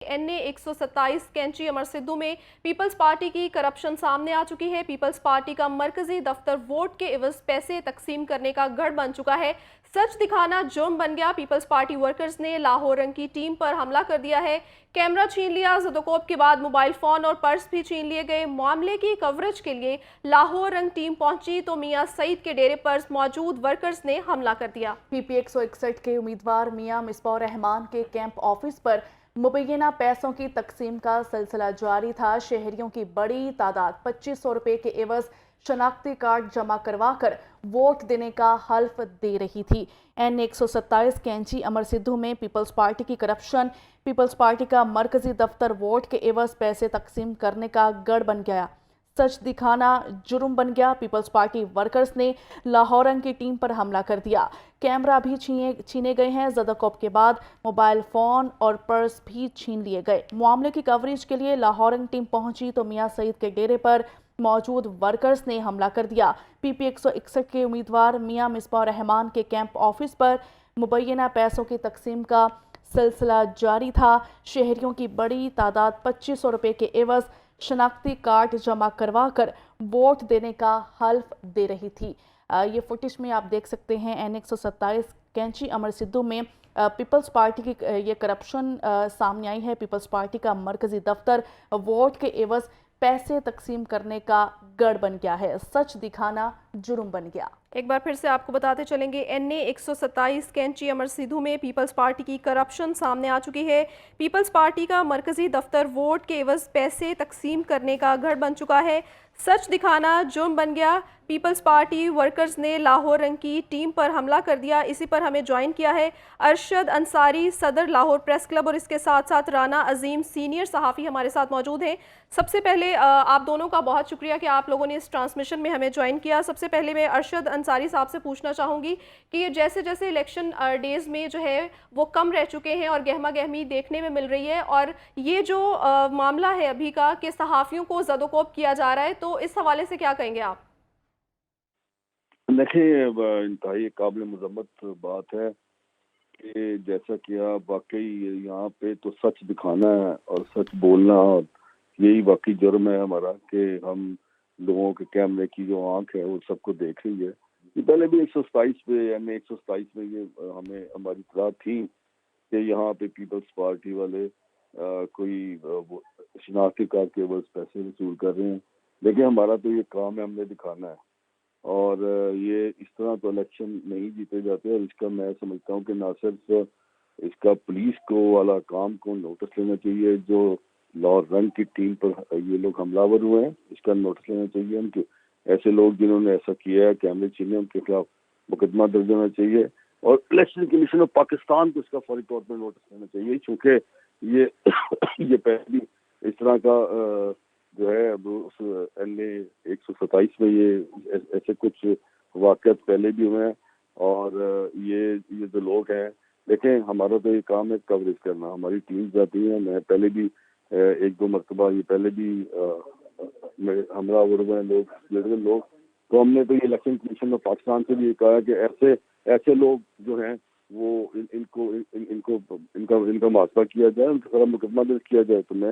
NA-127 कैंची अमर सिद्धू में peoples party की करप्शन सामने आ चुकी है। पीपल्स पार्टी का मरकजी दफ्तर वोट के एवज पैसे तकसीम करने का गढ़ बन चुका है। सच दिखाना जुर्म बन गया। पीपल्स पार्टी वर्कर्स ने लाहौर रंग की टीम पर हमला कर दिया है। कैमरा छीन लिया। ज़दोकोब के बाद मोबाइल फ़ोन और पर्स भी छीन लिए गए। मामले की कवरेज के लिए लाहौर रंग टीम पहुंची तो मियां सईद के डेरे पर मौजूद वर्कर्स ने हमला कर दिया। PP 161 के उम्मीदवार मियां मिसबाह रहमान के कैंप ऑफिस पर मुबैना पैसों की तकसीम का सिलसिला जारी था। शहरियों की बड़ी तादाद 2500 रुपए के एवज शनाख्ती कार्ड जमा करवा कर वोट देने का हल्फ दे रही थी। NA-127 कैंची अमर सिद्धू में पीपल्स पार्टी की करप्शन, पीपल्स पार्टी का मरकजी दफ्तर वोट के एवज पैसे तकसीम करने का गढ़ बन गया। सच दिखाना जुर्म बन गया। पीपल्स पार्टी वर्कर्स ने लाहौर रंग की टीम पर हमला कर दिया। कैमरा भी छीने गए हैं। ज़दोकोब के बाद मोबाइल फ़ोन और पर्स भी छीन लिए गए। मामले की कवरेज के लिए लाहौर रंग टीम पहुंची तो मियां सईद के डेरे पर मौजूद वर्कर्स ने हमला कर दिया। PP 161 के उम्मीदवार मियां मिसबाह रहमान के कैंप ऑफिस पर मुबैना पैसों की तकसीम का सिलसिला जारी था। शहरियों की बड़ी तादाद 2500 रुपए के एवज शनाख्ती कार्ड जमा करवा कर वोट देने का हल्फ दे रही थी। ये फुटेज में आप देख सकते हैं NA-127 कैंची अमर सिद्धू में पीपल्स पार्टी की ये करप्शन सामने आई है। पीपल्स पार्टी का मरकजी दफ्तर वोट के एवज पैसे तकसीम करने का गढ़ बन गया है। सच दिखाना जुर्म बन गया। एक बार फिर से आपको बताते चलेंगे, NA-127 कैंची अमर सिद्धू में पीपल्स पार्टी की करप्शन सामने आ चुकी है। पीपल्स पार्टी का मरकजी दफ्तर वोट के एवज पैसे तकसीम करने का गढ़ बन चुका है। सच दिखाना जुर्म बन गया। पीपल्स पार्टी वर्कर्स ने लाहौर रंग की टीम पर हमला कर दिया। इसी पर हमें ज्वाइन किया है अरशद अंसारी, सदर लाहौर प्रेस क्लब, और इसके साथ साथ राना अजीम, सीनियर सहाफ़ी हमारे साथ मौजूद हैं। सबसे पहले आप दोनों का बहुत शुक्रिया कि आप लोगों ने इस ट्रांसमिशन में हमें ज्वाइन किया। सबसे पहले मैं अरशद अंसारी साहब से पूछना चाहूँगी कि जैसे जैसे इलेक्शन डेज़ में जो है वो कम रह चुके हैं और गहमा गहमी देखने में मिल रही है, और ये जो मामला है अभी का कि सहाफ़ियों को ज़दोकोब किया जा रहा है, तो इस हवाले से क्या कहेंगे आप? देखिए, इंतहाई काबिल मज़म्मत बात है कि जैसा कि आप वाकई यहाँ पे तो सच दिखाना है और सच बोलना, और यही वाकई जुर्म है हमारा कि हम लोगों के कैमरे की जो आंख है वो सबको देख रही है। ये पहले भी 127 पे यानी 127 में ये हमें हमारी इत्तला थी कि यहाँ पे पीपल्स पार्टी वाले कोई वो शनाख्ती कार्ड के बस पैसे वसूल कर रहे हैं। लेकिन हमारा तो ये काम है, हमने दिखाना है, और ये इस तरह तो इलेक्शन नहीं जीते जाते। और इसका मैं समझता हूँ कि ना सिर्फ इसका पुलिस को वाला काम को नोटिस लेना चाहिए, जो लाहौर रंग की टीम पर ये लोग हमलावर हुए हैं, इसका नोटिस लेना चाहिए। उनके ऐसे लोग जिन्होंने ऐसा किया है, कैमरे छीने, उनके खिलाफ मुकदमा दर्ज होना चाहिए, और इलेक्शन कमीशन ऑफ पाकिस्तान को इसका फौरी तौर पर नोटिस लेना चाहिए, क्योंकि ये ये पहली इस तरह का जो है उस NA-127 में ये ऐसे कुछ वाक़यात पहले भी हुए हैं। और ये जो लोग हैं, देखें, हमारा तो ये काम है कवरेज करना। हमारी टीम जाती है, मैं पहले भी एक दो मरतबा ये पहले भी हमलावर हुए लोग, तो हमने तो ये इलेक्शन कमीशन ऑफ पाकिस्तान से भी कहा है कि ऐसे लोग जो हैं वो इनका मुआवजा किया जाए, उनके खिलाफ मुकदमा दर्ज किया जाए। तो मैं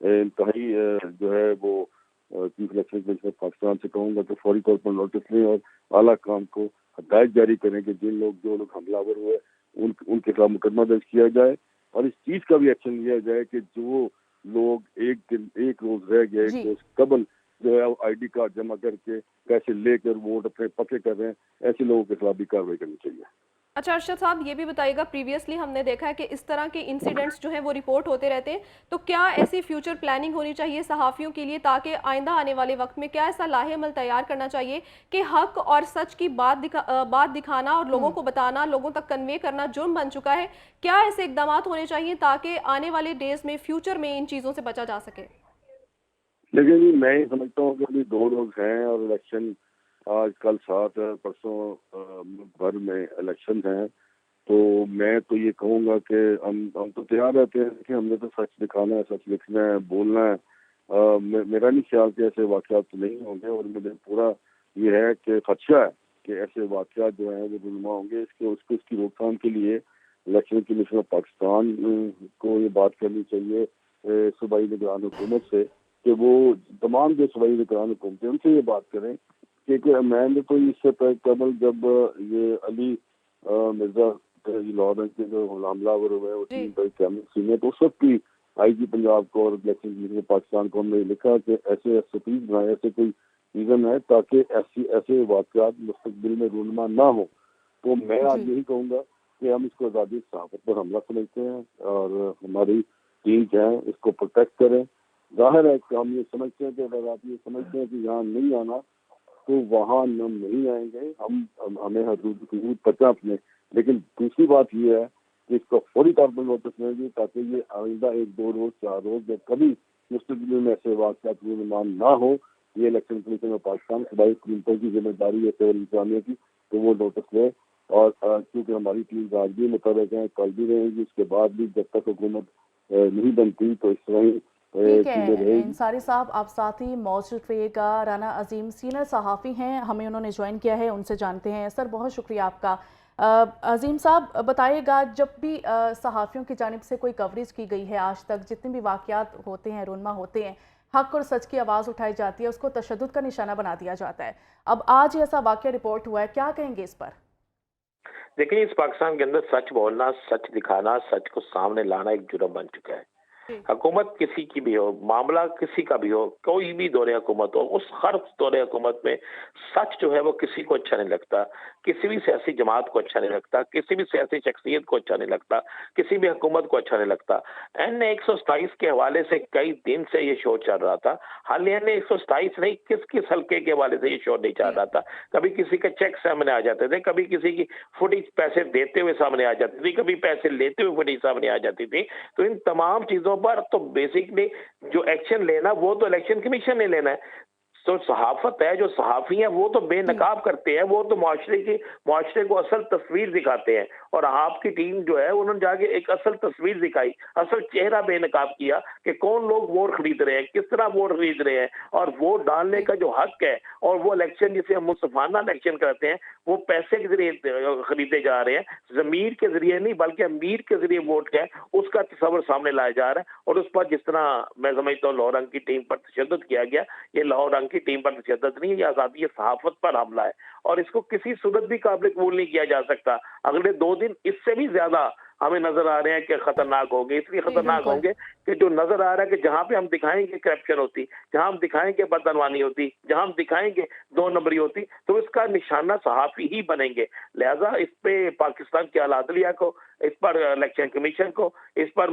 इंतहाई जो है वो chief election commission of Pakistan से कहूँगा कि फौरी तौर पर नोटिस लें और आला काम को हदायत जारी करें कि जो लोग हमलावर हुए उनके खिलाफ मुकदमा दर्ज किया जाए, और इस चीज़ का भी एक्शन लिया जाए कि जो लोग एक रोज रह गए, एक रोज कबल जो है ID कार्ड जमा करके पैसे लेकर वोट अपने पक्के कर रहे हैं, ऐसे लोगों के खिलाफ भी कार्रवाई करनी चाहिए। अच्छा अरशद साहब, ये भी बताइएगा, प्रीवियसली हमने देखा है कि इस तरह के इंसिडेंट्स जो हैं वो रिपोर्ट होते रहते हैं, तो क्या ऐसी फ्यूचर प्लानिंग होनी चाहिए सहाफ़ियों के लिए, ताकि आइंदा आने वाले वक्त में क्या ऐसा लाहेमल तैयार करना चाहिए कि हक और सच की बात दिखाना और लोगों को बताना, लोगों तक कन्वे करना जुर्म बन चुका है? क्या ऐसे इकदाम होने चाहिए ताकि आने वाले डेज में, फ्यूचर में इन चीज़ों से बचा जा सके? लेकिन मैं समझता हूँ कि अभी 2 रोज हैं और इलेक्शन आज कल 7 परसों भर में इलेक्शन हैं, तो मैं तो ये कहूँगा कि हम तो तैयार रहते हैं कि हमने तो सच दिखाना है, सच लिखना है, बोलना है। मेरा नहीं ख्याल कि ऐसे वाक़यात तो नहीं होंगे, और मुझे पूरा ये है कि खदशा है कि ऐसे वाक़यात जो हैं वो रुनुमा होंगे। उसकी रोकथाम के लिए الیکشن کمیشن آف پاکستان کو یہ بات کرنی چاہیے صوبائی نگران حکومت سے کہ وہ تمام جو صوبائی نگران حکومتیں ان سے یہ بات کریں کہ میں نے تو اس سے قبل جب یہ علی مرزا لاہور کے جو حملہ ہوئے وہ تو اس وقت بھی آئی جی پنجاب کو اور الیکشن کمیشن پاکستان کو ہم نے لکھا کہ ایسے ایسوپیز بنائے، ایسے کوئی ریزن ہے تاکہ ایسے واقعات مستقبل میں رونما نہ ہو۔ تو میں آج یہی کہوں گا کہ ہم اس کو آزادی صحافت پر حملہ سمجھتے ہیں اور ہماری ٹیم جو ہے اس کو پروٹیکٹ کریں۔ ظاہر ہے کہ ہم یہ سمجھتے ہیں کہ اگر آپ یہ سمجھتے ہیں کہ یہاں نہیں آنا تو وہاں ہم نہیں آئیں گے، ہمیں حدود پتہ اپنے، لیکن دوسری بات یہ ہے کہ اس کو فوری طور پر نوٹس لیں گے تاکہ یہ آئندہ 1-2 روز 4 روز جب کبھی مستقبل میں ایسے واقعات رونما نہ ہو، یہ الیکشن کمیشن آف پاکستان صوبائی حکومتوں کی ذمہ داری ہے سول انتظامیہ کی، تو وہ نوٹس لیں۔ اور کیونکہ ہماری ٹیم آج بھی متحرک ہیں، کل بھی رہیں گی، اس کے بعد بھی جب تک حکومت نہیں بنتی تو اس طرح ہی ٹھیک ہے انصاری صاحب، آپ ساتھ ہی موجود رہیے گا۔ رانا عظیم سینئر صحافی ہیں، ہمیں انہوں نے جوائن کیا ہے، ان سے جانتے ہیں۔ سر بہت شکریہ آپ کا۔ عظیم صاحب بتائیے گا، جب بھی صحافیوں کی جانب سے کوئی کوریج کی گئی ہے آج تک، جتنے بھی واقعات ہوتے ہیں رونما ہوتے ہیں، حق اور سچ کی آواز اٹھائی جاتی ہے، اس کو تشدد کا نشانہ بنا دیا جاتا ہے۔ اب آج ایسا واقعہ رپورٹ ہوا ہے، کیا کہیں گے اس پر؟ دیکھیں، اس پاکستان کے اندر سچ بولنا، سچ دکھانا، سچ کو سامنے لانا ایک جرم بن چکا ہے۔ حکومت کسی کی بھی ہو، معاملہ کسی کا بھی ہو، کوئی بھی دور حکومت ہو، اس ہر دور حکومت میں سچ جو ہے وہ کسی کو اچھا نہیں لگتا، کسی بھی سیاسی جماعت کو اچھا نہیں لگتا، کسی بھی سیاسی شخصیت کو اچھا نہیں لگتا، کسی بھی حکومت کو اچھا نہیں لگتا۔ این 127 کے حوالے سے کئی دن سے یہ شو چل رہا تھا، حال این 127 نہیں، کس حلقے کے حوالے سے یہ شو نہیں چل رہا تھا۔ کبھی کسی کے چیک سامنے آ جاتے تھے، کبھی کسی کی فوٹیج پیسے دیتے ہوئے سامنے آ جاتی تھی، کبھی پیسے لیتے ہوئے فوٹیج سامنے آ جاتی تھی۔ تو ان تمام چیزوں پر تو بیسکلی جو ایکشن لینا وہ تو الیکشن کمیشن نے لینا ہے۔ تو صحافت ہے، جو صحافی ہیں وہ تو بے نقاب کرتے ہیں، وہ تو معاشرے کو اصل تصویر دکھاتے ہیں، اور آپ کی ٹیم جو ہے انہوں نے جا کے ایک اصل تصویر دکھائی، اصل چہرہ بے نقاب کیا کہ کون لوگ ووٹ خرید رہے ہیں، کس طرح ووٹ خرید رہے ہیں، اور ووٹ ڈالنے کا جو حق ہے، اور وہ الیکشن جسے ہم منصفانہ الیکشن کرتے ہیں وہ پیسے کے ذریعے خریدے جا رہے ہیں، ضمیر کے ذریعے نہیں بلکہ امیر کے ذریعے ووٹ ہے، اس کا تصور سامنے لایا جا رہا ہے۔ اور اس پر جس طرح میں سمجھتا ہوں لاہور رنگ کی ٹیم پر تشدد کیا گیا، یہ لاہور رنگ کی ٹیم پر تشدد نہیں ہے، یہ آزادی صحافت پر حملہ ہے، اور اس کو کسی صورت بھی قابل قبول نہیں کیا جا سکتا۔ اگلے 2 دن اس سے بھی زیادہ ہمیں نظر آ رہے ہیں کہ خطرناک ہوں گے، اس لیے خطرناک ہوں گے کہ جو نظر آ رہا ہے کہ جہاں پہ ہم دکھائیں گے کرپشن ہوتی، جہاں ہم دکھائیں گے بدعنوانی ہوتی، جہاں ہم دکھائیں گے 2 نمبری ہوتی، تو اس کا نشانہ صحافی ہی بنیں گے۔ لہذا اس پہ پاکستان کے اعلیٰ عدلیہ کو، اس پر الیکشن کمیشن کو، اس پر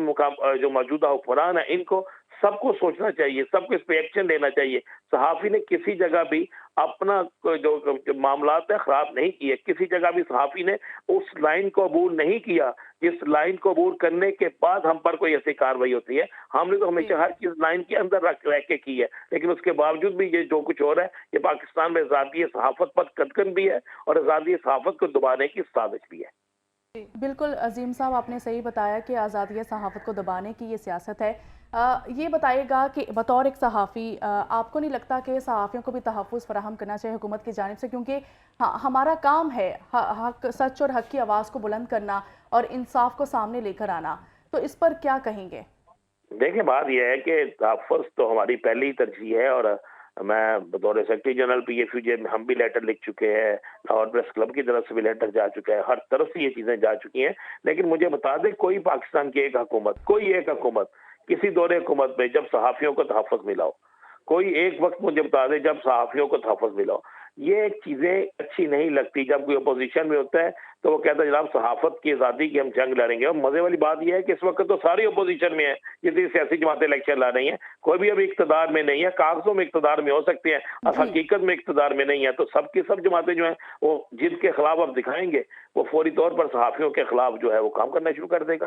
جو موجودہ حکمران ہیں ان کو، سب کو سوچنا چاہیے، سب کو اس پہ ایکشن لینا چاہیے۔ صحافی نے کسی جگہ بھی اپنا جو معاملات ہے خراب نہیں کیے، کسی جگہ بھی صحافی نے اس لائن کو عبور نہیں کیا جس لائن کو عبور کرنے کے بعد ہم پر کوئی ایسی کارروائی ہوتی ہے۔ ہم نے تو ہمیشہ ہر چیز لائن کے اندر رہ کے کی ہے، لیکن اس کے باوجود بھی یہ جو کچھ ہو رہا ہے یہ پاکستان میں آزادی صحافت پر قدغن بھی ہے، اور آزادی صحافت کو دبانے کی سازش بھی ہے۔ بالکل عظیم صاحب، آپ نے صحیح بتایا کہ آزادی صحافت کو دبانے کی یہ سیاست ہے۔ یہ بتائیے گا کہ بطور ایک صحافی آپ کو نہیں لگتا کہ صحافیوں کو بھی تحفظ فراہم کرنا چاہیے حکومت کی جانب سے، کیونکہ ہمارا کام ہے حق، سچ اور حق کی آواز کو بلند کرنا اور انصاف کو سامنے لے کر آنا، تو اس پر کیا کہیں گے؟ دیکھیں، بات یہ ہے کہ تحفظ تو ہماری پہلی ترجیح ہے، اور میں بطور سیکرٹری جنرل PFUJ میں ہم بھی لیٹر لکھ چکے ہیں، لاہور پریس کلب کی طرف سے بھی لیٹر جا چکا ہے، ہر طرف سے یہ چیزیں جا چکی ہیں۔ لیکن مجھے بتا دیں، کوئی پاکستان کی کوئی ایک حکومت کسی دور حکومت میں جب صحافیوں کو تحفظ ملا ہو، کوئی ایک وقت مجھے بتا دیں جب صحافیوں کو تحفظ ملا ہو۔ یہ چیزیں اچھی نہیں لگتی۔ جب کوئی اپوزیشن میں ہوتا ہے تو وہ کہتا ہے جناب صحافت کی آزادی کی ہم جنگ لڑیں گے، اور مزے والی بات یہ ہے کہ اس وقت تو ساری اپوزیشن میں ہے، جتنی سیاسی جماعتیں الیکشن لڑ رہی ہیں، کوئی بھی ابھی اقتدار میں نہیں ہے، کاغذوں میں اقتدار میں ہو سکتے ہیں اور حقیقت میں اقتدار میں نہیں ہے۔ تو سب کی سب جماعتیں جو ہیں وہ جن کے خلاف اب دکھائیں گے وہ فوری طور پر صحافیوں کے خلاف جو ہے وہ کام کرنا شروع کر دے گا۔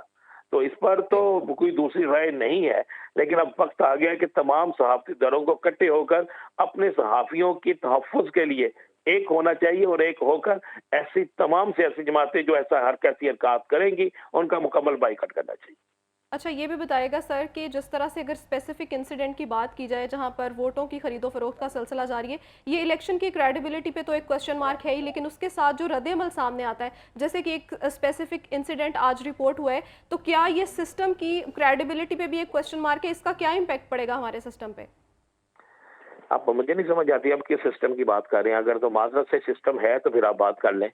تو اس پر تو کوئی دوسری رائے نہیں ہے، لیکن اب وقت آ گیا کہ تمام صحافتی اداروں کو اکٹھے ہو کر اپنے صحافیوں کی تحفظ کے لیے ایک ہونا چاہیے، اور ایک ہو کر ایسی تمام سیاسی جماعتیں جو ایسا کیسی حرکات کریں گی ان کا مکمل بائیکاٹ کرنا چاہیے۔ अच्छा, ये भी बताइएगा सर कि जिस तरह से अगर स्पेसिफिक इंसिडेंट की बात की जाए जहां पर वोटों की खरीदो फरोख्त का सिलसिला जारी है, ये इलेक्शन की क्रेडिबिलिटी पे तो एक क्वेश्चन मार्क है ही, लेकिन उसके साथ जो रद्द-ए-अमल सामने आता है, जैसे कि एक स्पेसिफिक इंसिडेंट आज रिपोर्ट हुआ है, तो क्या ये सिस्टम की क्रेडिबिलिटी पे भी एक क्वेश्चन मार्क है? इसका क्या इम्पैक्ट पड़ेगा हमारे सिस्टम पे? अब मुझे नहीं समझ आती अब किस सिस्टम की बात कर रहे हैं। अगर तो माजरत से सिस्टम है तो फिर आप बात कर लें।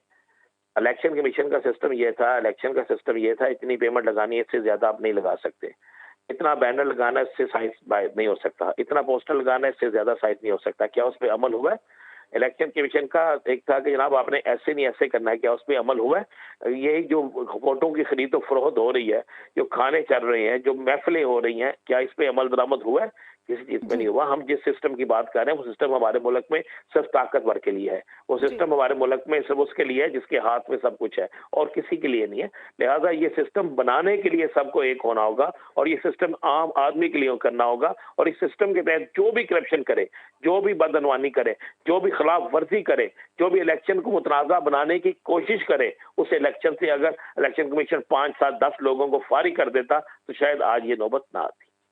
इलेक्शन कमीशन का सिस्टम ये था, इलेक्शन का सिस्टम ये था, इतनी पेमेंट लगानी है, इससे ज्यादा आप नहीं लगा सकते। इतना बैनर लगाना है, इससे साइज नहीं हो सकता। इतना पोस्टर लगाना है, इससे ज्यादा साइज नहीं हो सकता। क्या उस पर अमल हुआ है? इलेक्शन कमीशन का एक था कि जनाब आपने ऐसे नहीं ऐसे करना है, क्या उस पर अमल हुआ है? ये जो वोटों की खरीद फरोख्त हो रही है, जो खाने चल रहे हैं, जो महफिलें हो रही हैं, क्या इस पे अमल दरामद हुआ है? किसी चीज पे नहीं हुआ। हम जिस सिस्टम की बात कर रहे हैं वो सिस्टम हमारे मुल्क में सिर्फ ताकतवर के लिए है। वो सिस्टम हमारे मुल्क में सिर्फ उसके लिए है जिसके हाथ में सब कुछ है, और किसी के लिए नहीं है। लिहाजा ये सिस्टम बनाने के लिए सबको एक होना होगा, और ये सिस्टम आम आदमी के लिए करना होगा। और इस सिस्टम के तहत जो भी करप्शन करे, जो भी बदअनवानी करे, जो भी खिलाफ वर्जी करे, जो भी इलेक्शन को मुतनाज़ा बनाने की कोशिश करे, उस इलेक्शन से अगर इलेक्शन कमीशन 5, 7, 10 लोगों को फारिग कर देता तो शायद आज ये नौबत ना आती।